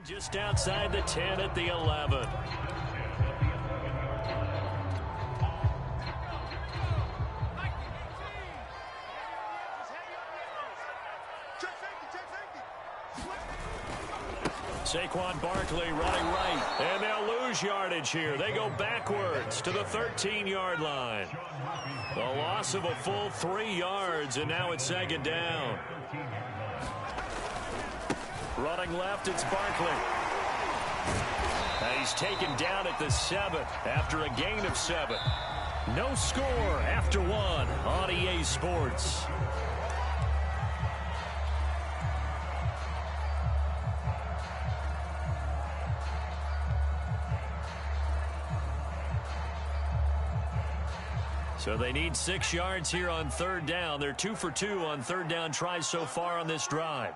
Just outside the 10 at the 11. Saquon Barkley running right, and they'll lose yardage here. They go backwards to the 13-yard line. The loss of a full 3 yards, and now it's second down. Running left, it's Barkley. And he's taken down at the 7 after a gain of 7. No score after 1 on EA Sports. So they need 6 yards here on third down. They're 2 for 2 on third down tries so far on this drive.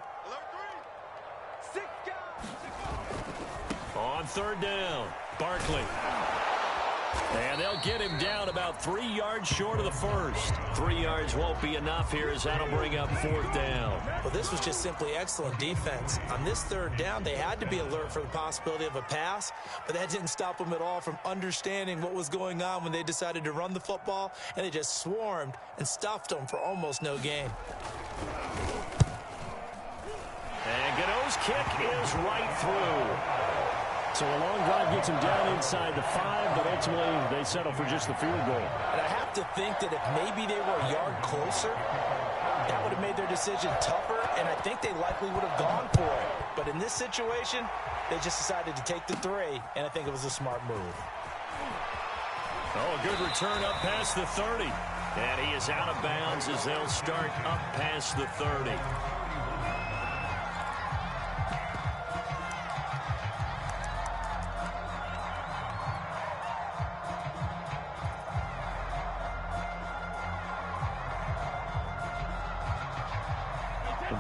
On third down, Barkley. And they'll get him down about 3 yards short of the first. 3 yards won't be enough here as that'll bring up fourth down. Well, this was just simply excellent defense. On this third down, they had to be alert for the possibility of a pass, but that didn't stop them at all from understanding what was going on when they decided to run the football, and they just swarmed and stuffed them for almost no gain. And Gano's kick is right through. So a long drive gets him down inside the 5, but ultimately they settle for just the field goal. And I have to think that if maybe they were a yard closer, that would have made their decision tougher, and I think they likely would have gone for it. But in this situation, they just decided to take the 3, and I think it was a smart move. Oh, a good return up past the 30. And he is out of bounds as they'll start up past the 30.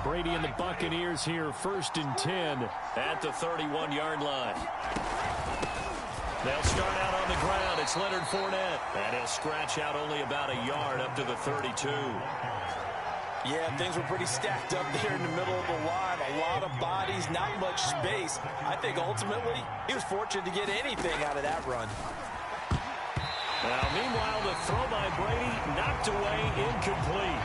Brady and the Buccaneers here, 1st and 10 at the 31-yard line. They'll start out on the ground. It's Leonard Fournette. And he'll scratch out only about a yard up to the 32. Yeah, things were pretty stacked up there in the middle of the line. A lot of bodies, not much space. I think ultimately he was fortunate to get anything out of that run. Now, meanwhile, the throw by Brady knocked away, incomplete.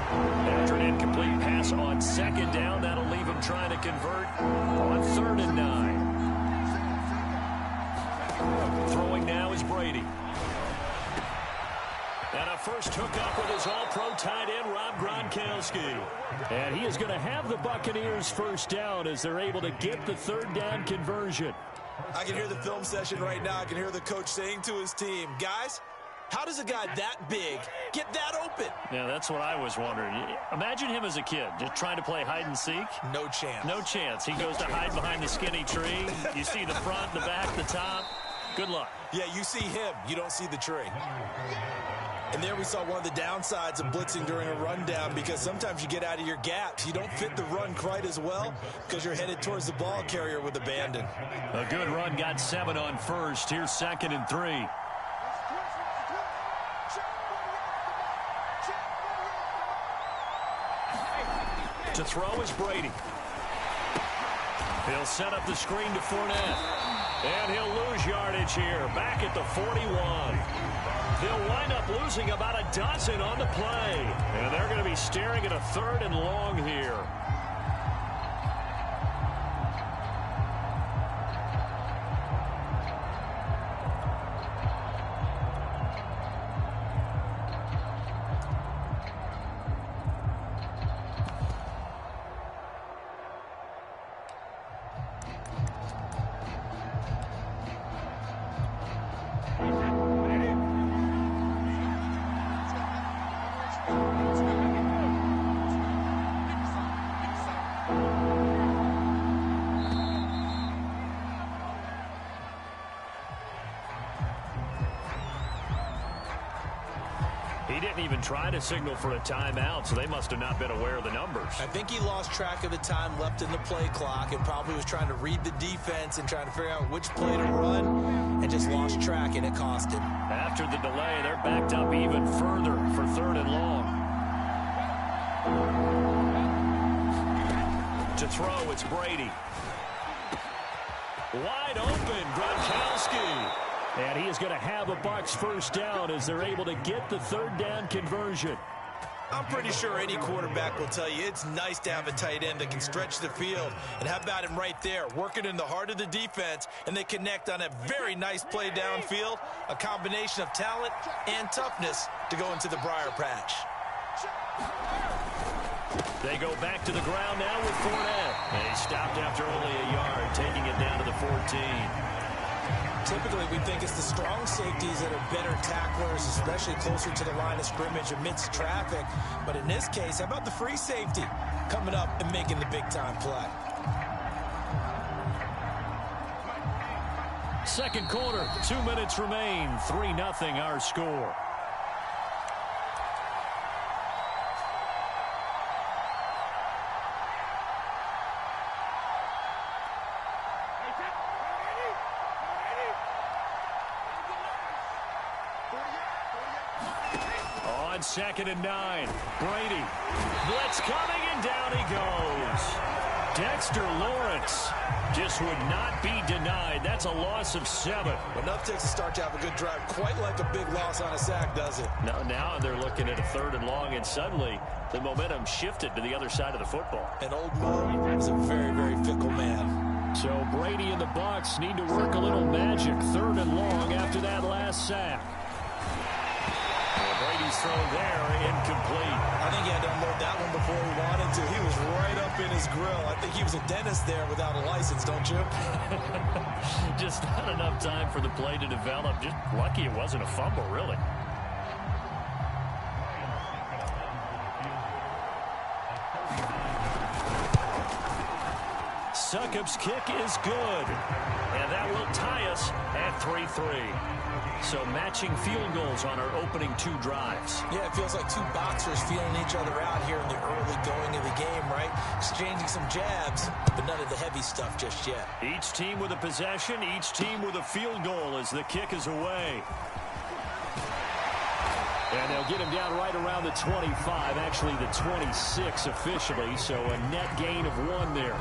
After an incomplete pass on second down, that'll leave him trying to convert on 3rd and 9. Throwing now is Brady. And a first hookup with his all-pro tight end, Rob Gronkowski. And he is going to have the Buccaneers first down as they're able to get the 3rd down conversion. I can hear the film session right now. I can hear the coach saying to his team, guys, how does a guy that big get that open? Yeah, that's what I was wondering. Imagine him as a kid, just trying to play hide and seek. No chance. No chance. He goes to hide behind the skinny tree. You see the front, the back, the top. Good luck. Yeah, you see him. You don't see the tree. And there we saw one of the downsides of blitzing during a rundown, because sometimes you get out of your gaps. You don't fit the run quite as well because you're headed towards the ball carrier with abandon. A good run got 7 on 1st. Here's 2nd and 3. To throw is Brady. He'll set up the screen to Fournette. And he'll lose yardage here. Back at the 41. They'll wind up losing about a dozen on the play. And they're going to be staring at a 3rd and long here. He didn't even try to signal for a timeout, so they must have not been aware of the numbers. I think he lost track of the time left in the play clock and probably was trying to read the defense and trying to figure out which play to run, and just lost track, and it cost him. After the delay, they're backed up even further for 3rd and long. To throw, it's Brady. Wide open, Gronkowski. And he is going to have a Bucs first down as they're able to get the third down conversion. I'm pretty sure any quarterback will tell you it's nice to have a tight end that can stretch the field. And how about him right there, working in the heart of the defense, and they connect on a very nice play downfield, a combination of talent and toughness to go into the briar patch. They go back to the ground now with Fournette. They stopped after only a yard, taking it down to the 14. Typically, we think it's the strong safeties that are better tacklers, especially closer to the line of scrimmage amidst traffic. But in this case, how about the free safety coming up and making the big-time play? Second quarter, 2 minutes remain. 3-0 our score. On 2nd and 9, Brady. Blitz coming, and down he goes. Dexter Lawrence just would not be denied. That's a loss of 7. Enough takes a start to have a good drive, quite like a big loss on a sack, does it? Now they're looking at a 3rd and long, and suddenly the momentum shifted to the other side of the football. And old Mo is a very, very fickle man. So Brady and the Bucs need to work a little magic. 3rd and long after that last sack. Brady's thrown there, incomplete. I think he had to unload that one before he wanted to. He was right up in his grill. I think he was a dentist there without a license, don't you? Just not enough time for the play to develop. Just lucky it wasn't a fumble, really. Succop's kick is good. And that will tie us at 3-3. So matching field goals on our opening 2 drives. Yeah, it feels like 2 boxers feeling each other out here in the early going of the game, right? Exchanging some jabs, but none of the heavy stuff just yet. Each team with a possession, each team with a field goal as the kick is away. And they'll get him down right around the 25, actually the 26 officially, so a net gain of 1 there.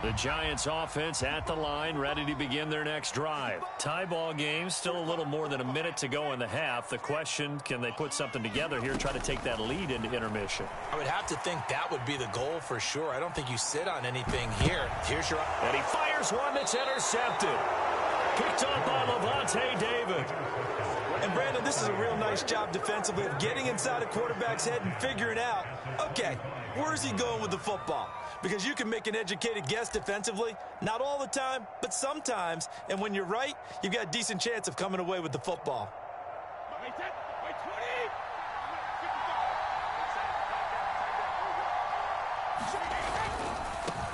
The Giants offense at the line, ready to begin their next drive. Tie ball game, still a little more than a minute to go in the half. The question, can they put something together here, try to take that lead into intermission? I would have to think that would be the goal for sure. I don't think you sit on anything here. Here's your... And he fires one that's intercepted. Picked up by Levante David. And Brandon, this is a real nice job defensively of getting inside a quarterback's head and figuring out, okay, where's he going with the football? Because you can make an educated guess defensively, not all the time, but sometimes. And when you're right, you've got a decent chance of coming away with the football.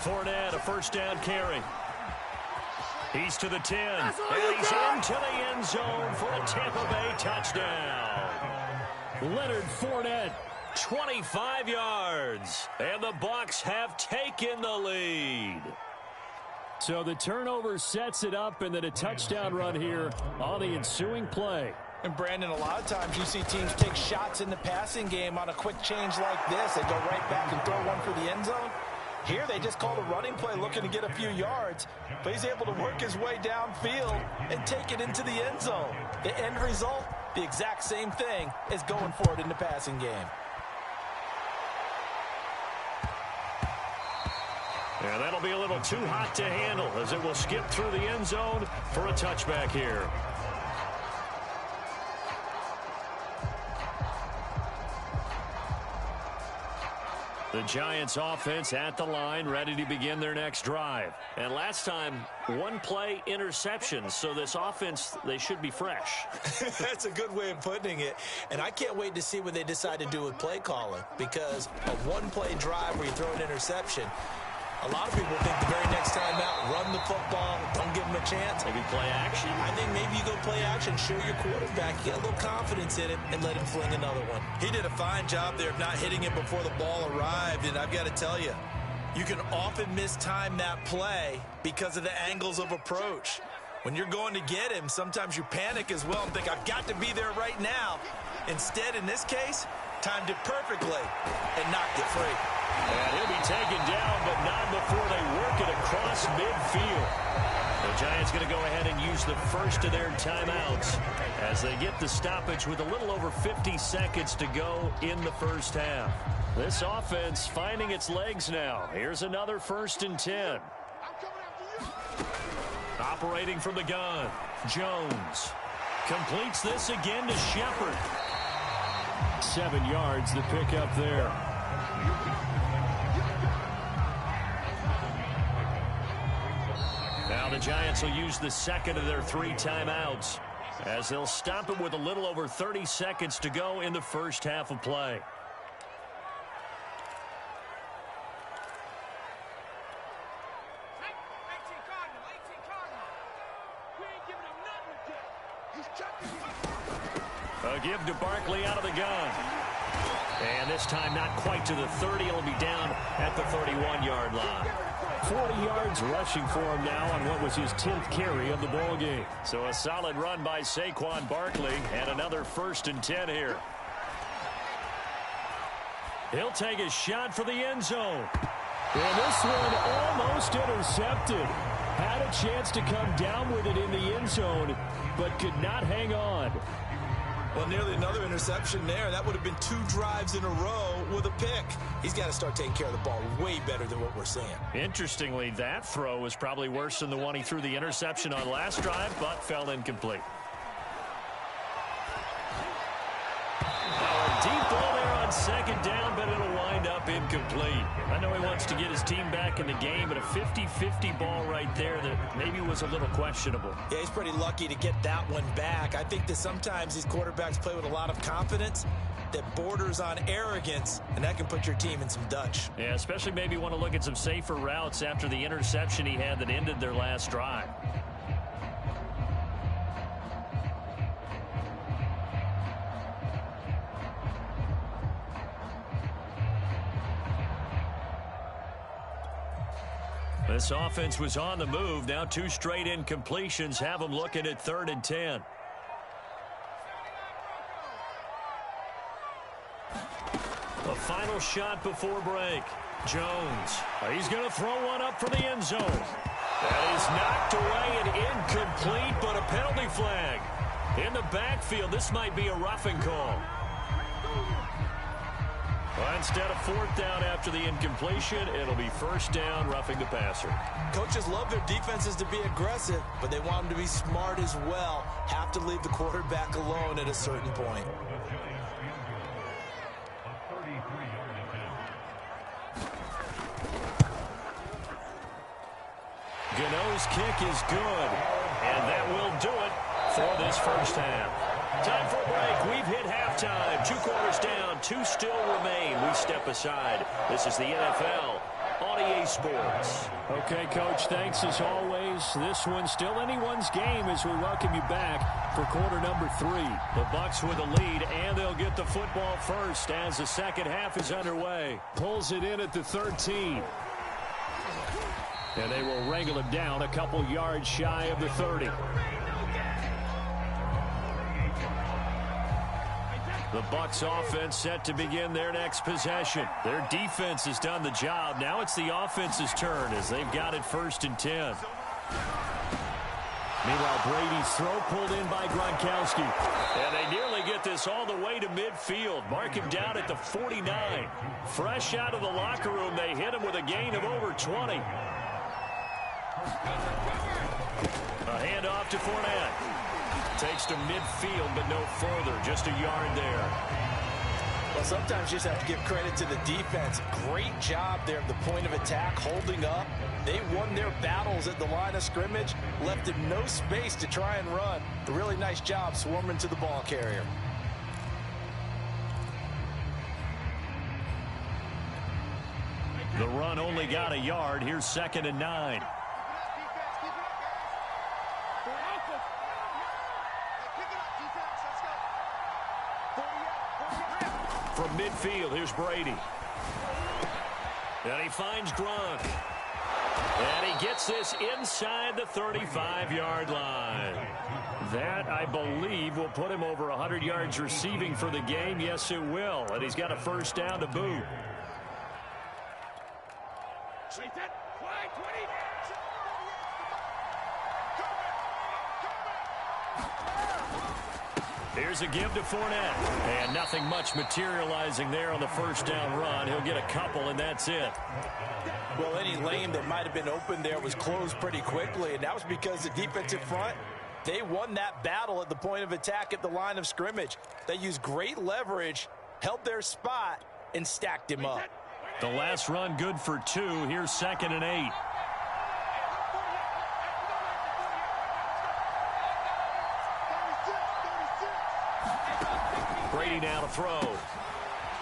Fournette, a first down carry. He's to the 10, and he's into the end zone for a Tampa Bay touchdown. Leonard Fournette, 25 yards, and the Bucs have taken the lead. So the turnover sets it up, and then a touchdown run here on the ensuing play. And Brandon, a lot of times you see teams take shots in the passing game on a quick change like this. They go right back and throw one for the end zone. Here they just called a running play looking to get a few yards, but he's able to work his way downfield and take it into the end zone. The end result, the exact same thing as going for it in the passing game. And that'll be a little too hot to handle as it will skip through the end zone for a touchback here. The Giants offense at the line, ready to begin their next drive. And last time, 1 play interception. So this offense, they should be fresh. That's a good way of putting it. And I can't wait to see what they decide to do with play calling. Because a 1-play drive where you throw an interception, a lot of people think the very next time out, run the football, don't give them a chance. Maybe play action. I think maybe you go play action, show your quarterback, get a little confidence in him, and let him fling another one. He did a fine job there of not hitting it before the ball arrived, and I've got to tell you, you can often mistime that play because of the angles of approach. When you're going to get him, sometimes you panic as well and think, I've got to be there right now. Instead, in this case, timed it perfectly and knocked it free. And he'll be taken down, but not before they work it across midfield. The Giants going to go ahead and use the first of their timeouts as they get the stoppage with a little over 50 seconds to go in the first half. This offense finding its legs now. Here's another 1st and 10. Operating from the gun, Jones completes this again to Shepard. 7 yards the pick up there. Now the Giants will use the second of their 3 timeouts as they'll stop it with a little over 30 seconds to go in the first half of play. A give to Barkley out of the gun. And this time not quite to the 30. It'll be down at the 31-yard line. 40 yards rushing for him now on what was his 10th carry of the ball game. So a solid run by Saquon Barkley and another 1st and 10 here. He'll take a shot for the end zone. And this one almost intercepted. Had a chance to come down with it in the end zone, but could not hang on. Well, nearly another interception there. That would have been 2 drives in a row with a pick. He's got to start taking care of the ball way better than what we're seeing. Interestingly, that throw was probably worse than the one he threw the interception on last drive, but fell incomplete. Now a deep ball there on 2nd down, but it'll wind up incomplete. I know he wants to get his team back in the game, but a 50-50 ball right there that maybe was a little questionable. Yeah, he's pretty lucky to get that one back. I think that sometimes these quarterbacks play with a lot of confidence that borders on arrogance, and that can put your team in some Dutch. Yeah, especially maybe want to look at some safer routes after the interception he had that ended their last drive. This offense was on the move. Now 2 straight incompletions have them looking at 3rd and 10. A final shot before break. Jones. He's going to throw one up for the end zone. That is knocked away and incomplete, but a penalty flag. In the backfield, this might be a roughing call. Well, instead of 4th down after the incompletion, it'll be 1st down, roughing the passer. Coaches love their defenses to be aggressive, but they want them to be smart as well. Have to leave the quarterback alone at a certain point. Gano's kick is good, and that will do it for this first half. Time for a break. We've hit halftime. 2 quarters down, 2 still remain. We step aside. This is the NFL on EA Sports. Okay, Coach, thanks as always. This one's still anyone's game as we welcome you back for quarter number 3. The Bucs with a lead, and they'll get the football first as the second half is underway. Pulls it in at the 13. And they will wrangle him down a couple yards shy of the 30. The Bucs offense set to begin their next possession. Their defense has done the job. Now it's the offense's turn as they've got it 1st and 10. Meanwhile, Brady's throw pulled in by Gronkowski. And they nearly get this all the way to midfield. Mark him down at the 49. Fresh out of the locker room, they hit him with a gain of over 20. A handoff to Fournette. Takes to midfield, but no further. Just a yard there. Well, sometimes you just have to give credit to the defense. Great job there at the point of attack, holding up. They won their battles at the line of scrimmage, left him no space to try and run. A really nice job swarming to the ball carrier. The run only got a yard. Here's 2nd and 9. From midfield, here's Brady. And he finds Gronk. And he gets this inside the 35-yard line. That, I believe, will put him over 100 yards receiving for the game. Yes, it will. And he's got a first down to boot. Here's a give to Fournette. And nothing much materializing there on the first down run. He'll get a couple, and that's it. Well, any lane that might have been open there was closed pretty quickly, and that was because the defensive front, they won that battle at the point of attack at the line of scrimmage. They used great leverage, held their spot, and stacked him up. The last run good for 2. Here's 2nd and 8. Brady now to throw.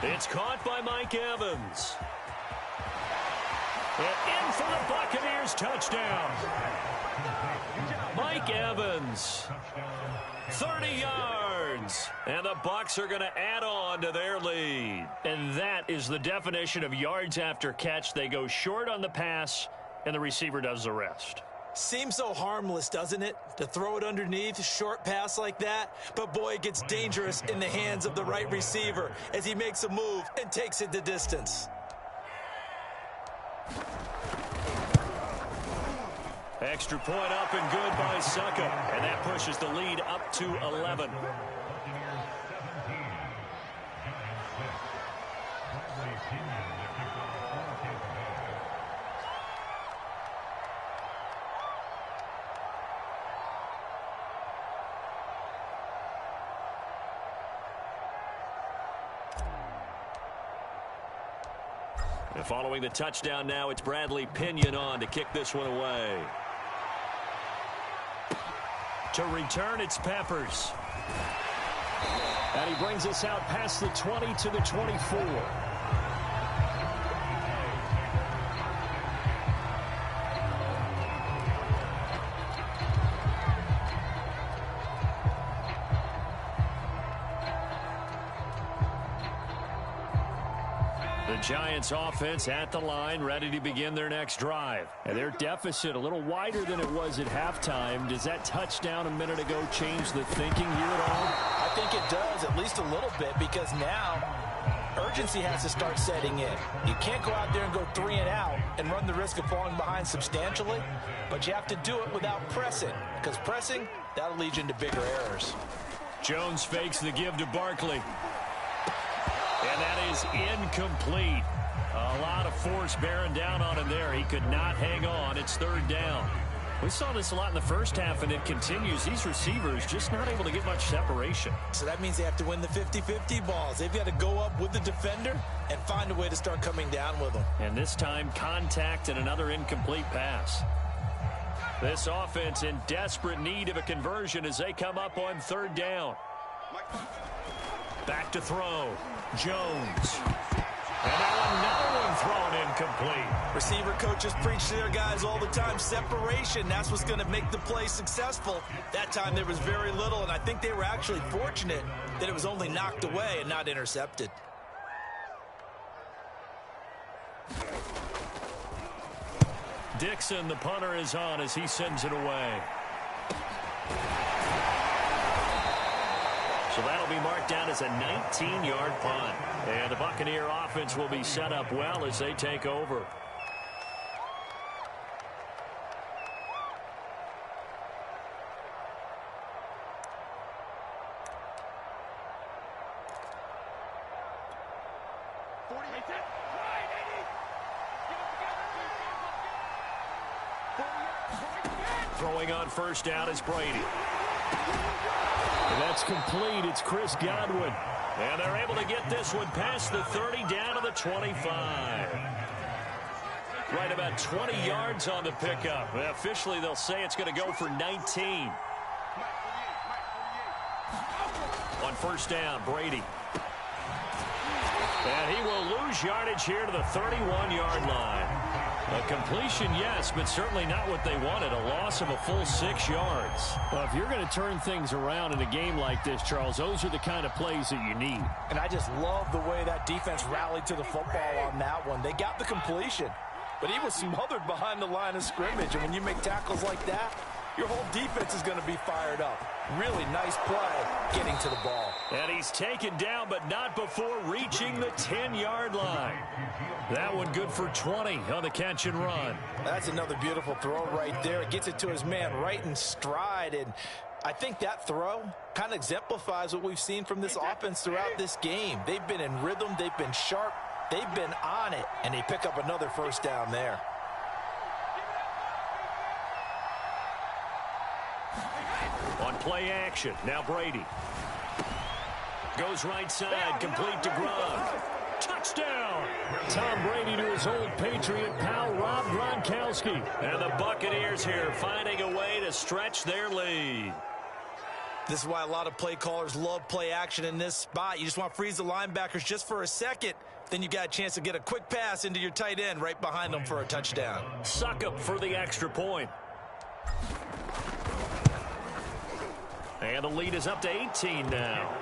It's caught by Mike Evans. And in for the Buccaneers touchdown. Mike Evans. 30 yards. And the Bucs are going to add on to their lead. And that is the definition of yards after catch. They go short on the pass, and the receiver does the rest. Seems so harmless, doesn't it, to throw it underneath, short pass like that? But, boy, it gets dangerous in the hands of the right receiver as he makes a move and takes it the distance. Extra point up and good by Succa. And that pushes the lead up to 11. And following the touchdown now, it's Bradley Pinion on to kick this one away. To return, it's Peppers. And he brings us out past the 20 to the 24. The Giants offense at the line, ready to begin their next drive. And their deficit a little wider than it was at halftime. Does that touchdown a minute ago change the thinking here at all? I think it does, at least a little bit, because now urgency has to start setting in. You can't go out there and go 3 and out and run the risk of falling behind substantially, but you have to do it without pressing, because pressing, that'll lead you into bigger errors. Jones fakes the give to Barkley. And that is incomplete. A lot of force bearing down on him there. He could not hang on. It's 3rd down. We saw this a lot in the first half, and it continues. These receivers just not able to get much separation. So that means they have to win the 50-50 balls. They've got to go up with the defender and find a way to start coming down with them. And this time, contact and another incomplete pass. This offense in desperate need of a conversion as they come up on 3rd down. Back to throw. Jones. And now another one thrown incomplete. Receiver coaches preach to their guys all the time. Separation, that's what's going to make the play successful. That time there was very little, and I think they were actually fortunate that it was only knocked away and not intercepted. Dixon, the punter, is on as he sends it away. So that'll be marked down as a 19-yard punt. And the Buccaneer offense will be set up well as they take over. Throwing on first down is Brady. And that's complete. It's Chris Godwin. And they're able to get this one past the 30 down to the 25. Right about 20 yards on the pickup. And officially, they'll say it's going to go for 19. On first down, Brady. And he will lose yardage here to the 31-yard line. A completion, yes, but certainly not what they wanted. A loss of a full 6 yards. Well, if you're going to turn things around in a game like this, Charles, those are the kind of plays that you need. And I just love the way that defense rallied to the football on that one. They got the completion. but he was smothered behind the line of scrimmage. And when you make tackles like that, your whole defense is going to be fired up. Really nice play getting to the ball. And he's taken down, but not before reaching the 10-yard line. That one good for 20 on the catch and run. That's another beautiful throw right there. It gets it to his man right in stride. And I think that throw kind of exemplifies what we've seen from this offense throughout this game. They've been in rhythm. They've been sharp. They've been on it. And they pick up another first down there. On play action, now Brady. Goes right side, complete to Gronk. Touchdown! Tom Brady to his old Patriot pal, Rob Gronkowski. And the Buccaneers here finding a way to stretch their lead. This is why a lot of play callers love play action in this spot. You just want to freeze the linebackers just for a second. Then you got a chance to get a quick pass into your tight end right behind them for a touchdown. Succop for the extra point. And the lead is up to 18 now.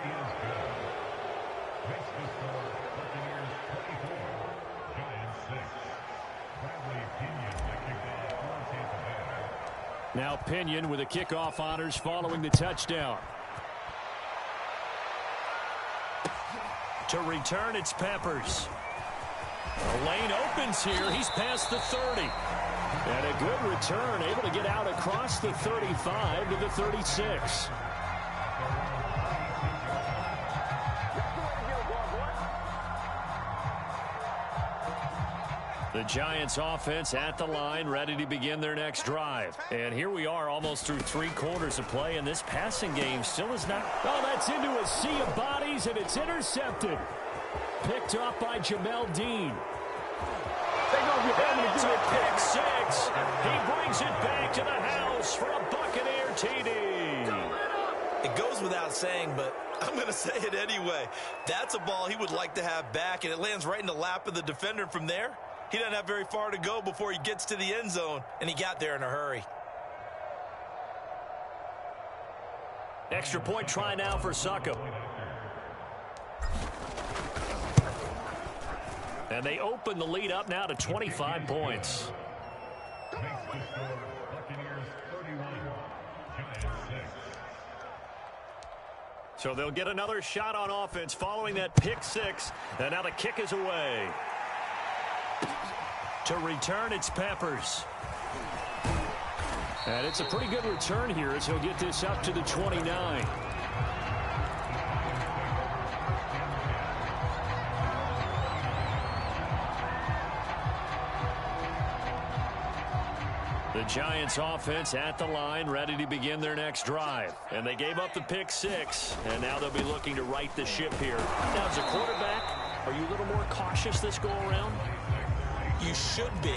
Now Pinion with the kickoff honors following the touchdown. To return, it's Peppers. The lane opens here. He's past the 30. And a good return, able to get out across the 35 to the 36. The Giants offense at the line, ready to begin their next drive. And here we are almost through 3 quarters of play, and this passing game still is not... Oh, that's into a sea of bodies, and it's intercepted. Picked up by Jamel Dean. And it's a pick 6. He brings it back to the house for a Buccaneer TD. It goes without saying, but I'm going to say it anyway. That's a ball he would like to have back, and it lands right in the lap of the defender from there. He doesn't have very far to go before he gets to the end zone, and he got there in a hurry. Extra point try now for Succop. And they open the lead up now to 25 points. So they'll get another shot on offense following that pick 6. And now the kick is away. To return, it's Peppers. And it's a pretty good return here as he'll get this up to the 29. The Giants offense at the line, ready to begin their next drive. And they gave up the pick 6, and now they'll be looking to right the ship here. Now, as a quarterback, are you a little more cautious this go-around? You should be,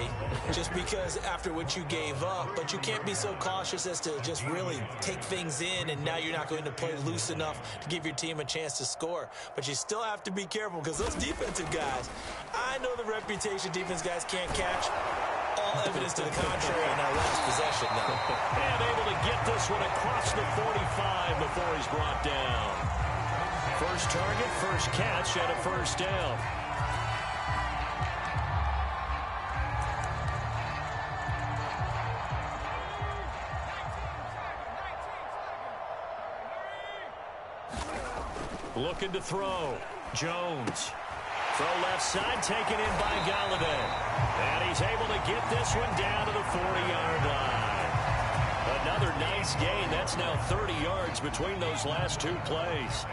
just because after what you gave up, but you can't be so cautious as to just really take things in, and now you're not going to play loose enough to give your team a chance to score. But you still have to be careful, because those defensive guys, I know the reputation defense guys can't catch. All evidence to the contrary in our last possession now. And able to get this one across the 45 before he's brought down. First target, first catch, and a first down. Looking to throw. Jones. Throw left side, taken in by Galladay. And he's able to get this one down to the 40-yard line. Another nice gain. That's now 30 yards between those last 2 plays.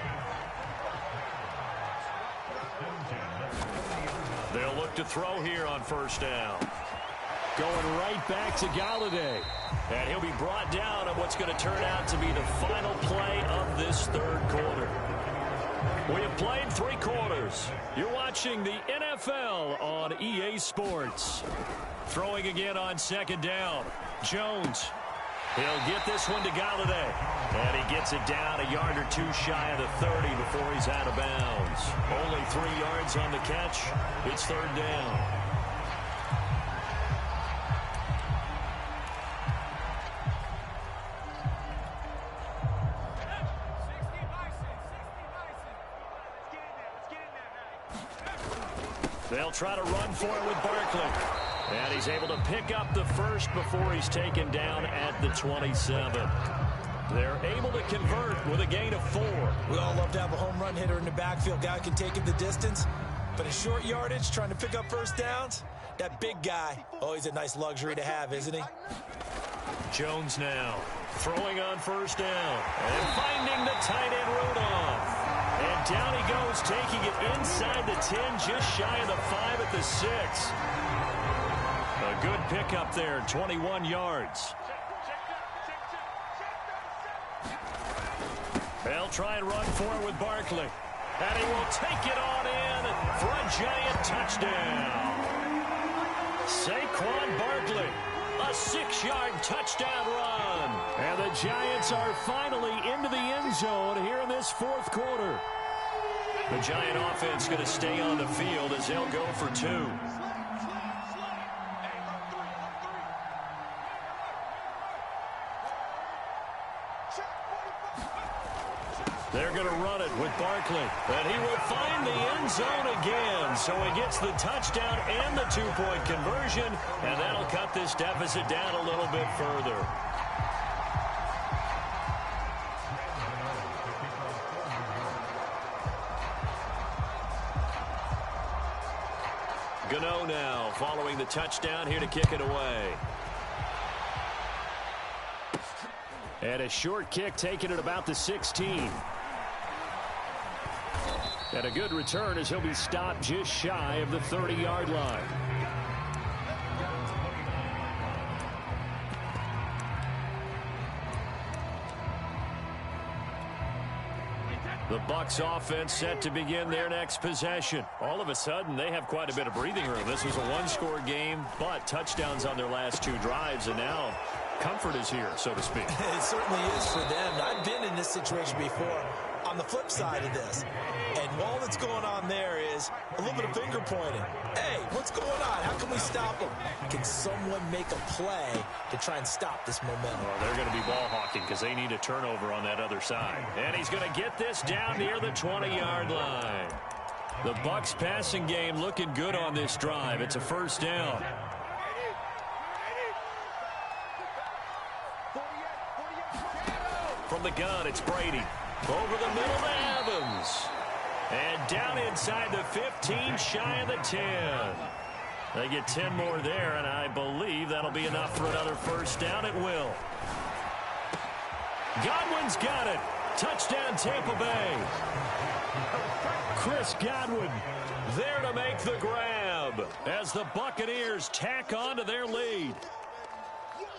They'll look to throw here on first down. Going right back to Galladay. And he'll be brought down on what's going to turn out to be the final play of this 3rd quarter. We have played 3 quarters. You're watching the NFL on EA Sports. Throwing again on 2nd down. Jones. He'll get this one to Galladay. And he gets it down a yard or 2 shy of the 30 before he's out of bounds. Only 3 yards on the catch. It's 3rd down. They'll try to run for it with Barkley. And he's able to pick up the first before he's taken down at the 27. They're able to convert with a gain of 4. We all love to have a home run hitter in the backfield. Guy can take it the distance. But in short yardage, trying to pick up first downs, that big guy, oh, he's a nice luxury to have, isn't he? Jones now throwing on first down and finding the tight end Rudolph. And down he goes, taking it inside the 10, just shy of the 5 at the 6. A good pickup there, 21 yards. They'll try and run for it with Barkley. And he will take it on in for a giant touchdown. Saquon Barkley, a 6-yard touchdown run. And the Giants are finally into the end zone here in this fourth quarter. The Giant offense going to stay on the field as they'll go for 2. They're going to run it with Barkley. And he will find the end zone again. So he gets the touchdown and the 2-point conversion. And that'll cut this deficit down a little bit further. Gano now following the touchdown here to kick it away. And a short kick taken at about the 16. And a good return as he'll be stopped just shy of the 30-yard line. The Bucs offense set to begin their next possession. All of a sudden, they have quite a bit of breathing room. This was a one-score game, but touchdowns on their last 2 drives, and now comfort is here, so to speak. It certainly is for them. I've been in this situation before on the flip side of this. And all that's going on there is a little bit of finger pointing. Hey, what's going on? How can we stop them? Can someone make a play to try and stop this momentum? Well, they're going to be ball hawking because they need a turnover on that other side. And he's going to get this down near the 20-yard line. The Bucs passing game looking good on this drive. It's a first down. From the gun, it's Brady. Over the middle to Evans. And down inside the 15, shy of the 10. They get 10 more there, and I believe that'll be enough for another first down. It will. Godwin's got it. Touchdown, Tampa Bay. Chris Godwin there to make the grab as the Buccaneers tack on to their lead.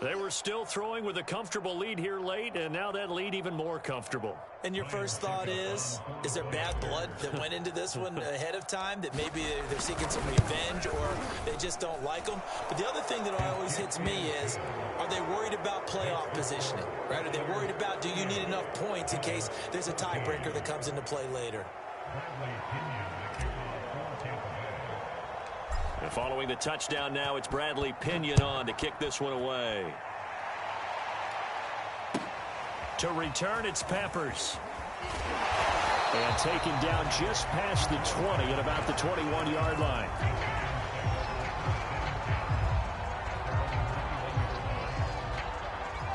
They were still throwing with a comfortable lead here late, and now that lead even more comfortable. And your first thought is there bad blood that went into this one ahead of time, that maybe they're seeking some revenge or they just don't like them? But the other thing that always hits me is, are they worried about playoff positioning? Right? Are they worried about, do you need enough points in case there's a tiebreaker that comes into play later? And following the touchdown now, it's Bradley Pinion on to kick this one away. To return, it's Peppers. And taken down just past the 20 at about the 21-yard line.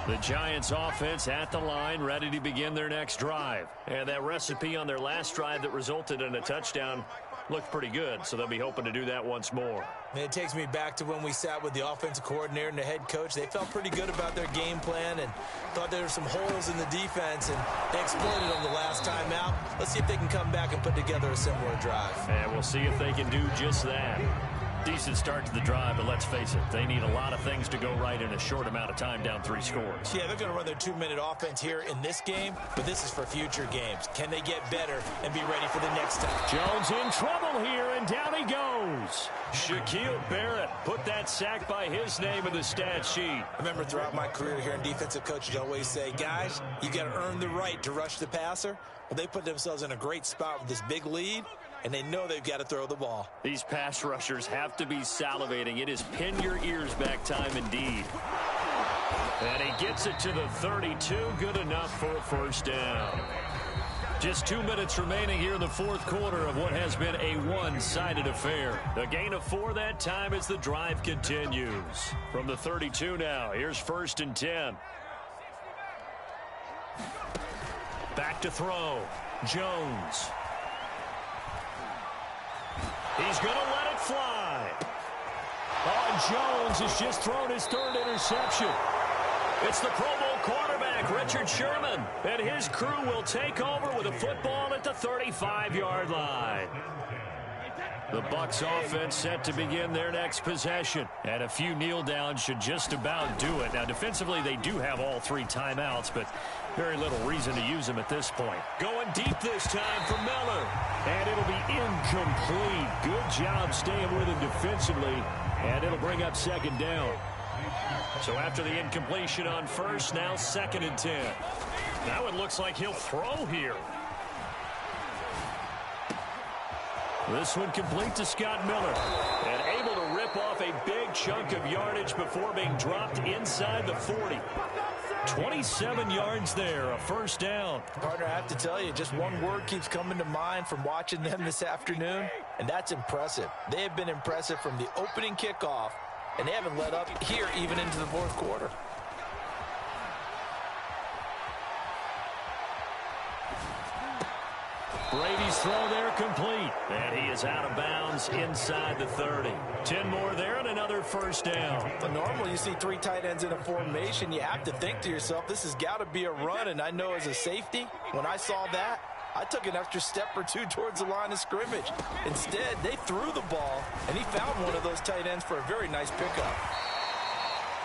The Giants offense at the line, ready to begin their next drive. And that recipe on their last drive that resulted in a touchdown looked pretty good, so they'll be hoping to do that once more. And it takes me back to when we sat with the offensive coordinator and the head coach. They felt pretty good about their game plan and thought there were some holes in the defense, and they exploited them the last time out. Let's see if they can come back and put together a similar drive. And we'll see if they can do just that. Decent start to the drive, but let's face it, they need a lot of things to go right in a short amount of time, down 3 scores. Yeah, they're going to run their 2-minute offense here in this game, but this is for future games. Can they get better and be ready for the next time? Jones in trouble here, and down he goes. Shaquille Barrett put that sack by his name in the stat sheet. I remember throughout my career here in defensive coaches always say, guys, you got to earn the right to rush the passer. Well, they put themselves in a great spot with this big lead, and they know they've got to throw the ball. These pass rushers have to be salivating. It is pin your ears back time indeed. And he gets it to the 32. Good enough for a first down. Just 2 minutes remaining here in the fourth quarter of what has been a one-sided affair. A gain of 4 that time as the drive continues. From the 32 now, here's 1st and 10. Back to throw. Jones. He's going to let it fly. Oh, Jones has just thrown his 3rd interception. It's the Pro Bowl quarterback, Richard Sherman, and his crew will take over with a football at the 35-yard line. The Bucs offense set to begin their next possession, and a few kneel downs should just about do it. Now, defensively, they do have all 3 timeouts, but very little reason to use them at this point. Going deep this time for Miller, and it'll be incomplete. Good job staying with him defensively, and it'll bring up 2nd down. So after the incompletion on 1st, now 2nd and 10. Now it looks like he'll throw here. This one complete to Scott Miller. And able to rip off a big chunk of yardage before being dropped inside the 40. 27 yards there, a 1st down. Partner, I have to tell you, just one word keeps coming to mind from watching them this afternoon, and that's impressive. They have been impressive from the opening kickoff, and they haven't let up here even into the fourth quarter. Brady's throw there complete. And he is out of bounds inside the 30. 10 more there and another 1st down. But normally you see 3 tight ends in a formation. You have to think to yourself, this has got to be a run. And I know as a safety, when I saw that, I took an extra step or 2 towards the line of scrimmage. Instead, they threw the ball, and he found one of those tight ends for a very nice pickup.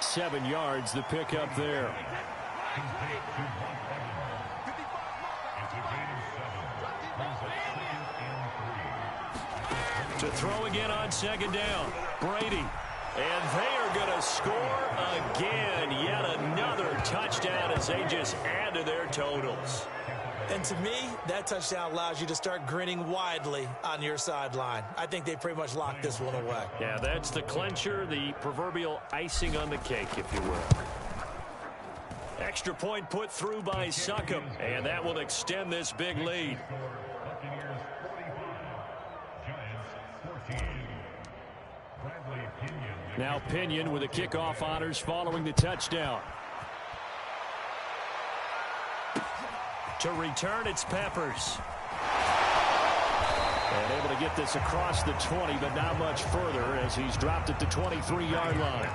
7 yards, the pickup there. To throw again on 2nd down. Brady. And they are going to score again. Yet another touchdown as they just add to their totals. And to me, that touchdown allows you to start grinning widely on your sideline. I think they pretty much locked this one away. Yeah, that's the clincher, the proverbial icing on the cake, if you will. Extra point put through by Succop, and that will extend this big lead. Now Pinion with the kickoff honors following the touchdown. To return, it's Peppers. And able to get this across the 20, but not much further as he's dropped at the 23-yard line.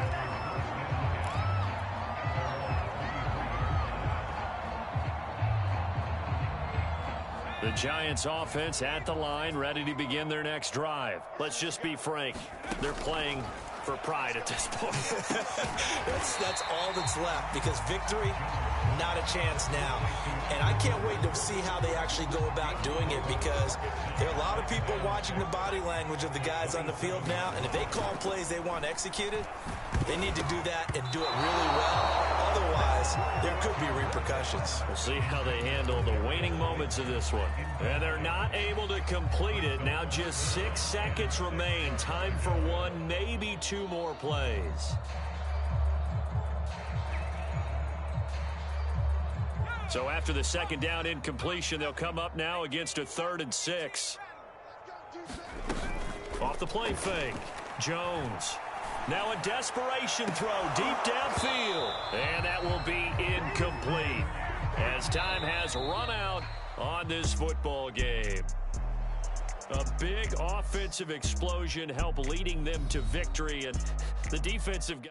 The Giants offense at the line, ready to begin their next drive. Let's just be frank. They're playing for pride at this point. that's all that's left, because victory, not a chance now. And I can't wait to see how they actually go about doing it, because there are a lot of people watching the body language of the guys on the field now, and if they call plays they want executed, they need to do that and do it really well. Otherwise, there could be repercussions. We'll see how they handle the waning moments of this one. And they're not able to complete it. Now just 6 seconds remain. Time for 1, maybe 2 more plays. So after the 2nd down incompletion, they'll come up now against a 3rd and 6. Off the play fake. Jones. Now a desperation throw deep downfield. And that will be incomplete as time has run out on this football game. A big offensive explosion helped leading them to victory, and the defensive guy